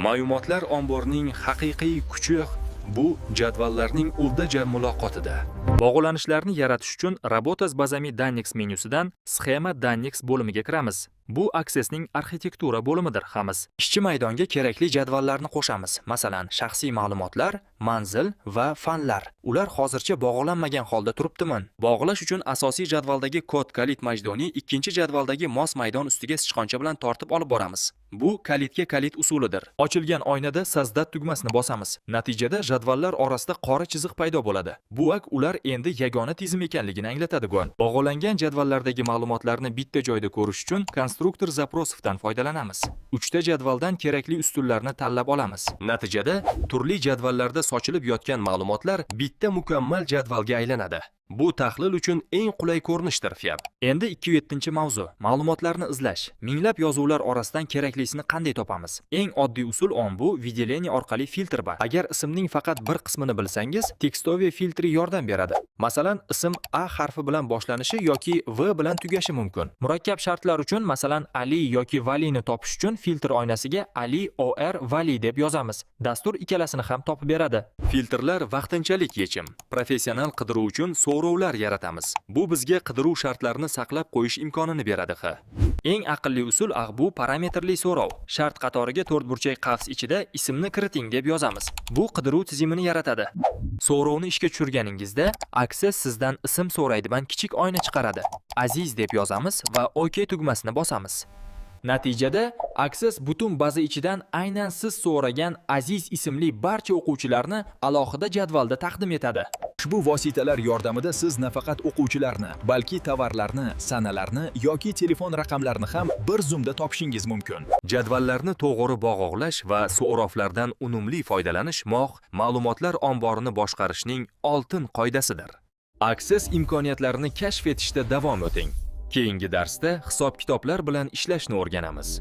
Ma'lumotlar omborining haqiqiy kuchi bu jadvallarning o'lda muloqotida. Bog'lanishlarni yaratish uchun Работа с базами данных menyusidan Schema Данникс bo'limiga kiramiz. Bu Access'ning arxitektura bo'limidir xamiz. Ishchi maydonga kerakli jadvallarni qo'shamiz. Masalan, shaxsiy ma'lumotlar, manzil va fanlar. Ular hozircha bog'lanmagan holda turibdimi? Bog'lash uchun asosiy jadvaldagi kod kalit majdoniy ikkinchi jadvaldagi mos maydon ustiga sichqoncha bilan tortib olib boramiz. Bu kalitga kalit usulidir. Ochilgan oynada Sazdat tugmasini bosamiz. Natijada jadvallar orasida qora chiziq paydo bo'ladi. Bu ular endi yagona tizim ekanligini anglatadi. Bog'langan jadvallardagi ma'lumotlarni bitta joyda ko'rish uchun konstruktor zaprosovdan foydalanamiz. 3 ta jadvaldan kerakli ustunlarni tanlab olamiz. Natijada turli jadvallarda sochilib yotgan ma'lumotlar bitta mukammal jadvalga aylanadi. Bu tahlil uchun eng qulay ko'rinishdir, Fyab. Endi 2-7-mavzu. Ma'lumotlarni izlash. Minglab yozuvlar orasidan keraklisini qanday topamiz? Eng oddiy usul bu videoleniya orqali filtr bor. Agar ismning faqat bir qismini bilsangiz, tekstoviy filtri yordam beradi. Masalan, ism A harfi bilan boshlanishi yoki V bilan tugashi mumkin. Murakkab shartlar uchun, masalan, Ali yoki Valini topish uchun filtr oynasiga Ali OR Vali deb yozamiz. Dastur ikkalasini ham topib beradi. Filtrlar vaqtinchalik yechim. Professional qidiruv uchun so'rovlar yaratamiz. Bu bizga qidiruv shartlarini saqlab qo'yish imkonini beradi. Eng aqlli usul bu parametrli so'rov. Shart qatoriga to'rtburchak qavs ichida ismni kiriting deb yozamiz. Bu qidiruv tizimini yaratadi. So'rovni ishga tushirganingizda Access sizdan ism so'raydi va kichik oyna chiqaradi. Aziz deb yozamiz va OK tugmasini bosamiz. Natijada Access butun baza ichidan aynan siz so'ragan Aziz ismli barcha o'quvchilarni alohida jadvalda taqdim etadi. Ushbu vositalar yordamida siz nafaqat o'quvchilarni, balki tovarlarni, sanalarni yoki telefon raqamlarini ham bir zumda topishingiz mumkin. Jadvallarni to'g'ri bog'lash va so'rovlardan unumli foydalanish ma'lumotlar omborini boshqarishning oltin qoidasidir. Access imkoniyatlarini kashf etishda davom eting. Keyingi darsda hisob-kitoblar bilan ishlashni o'rganamiz.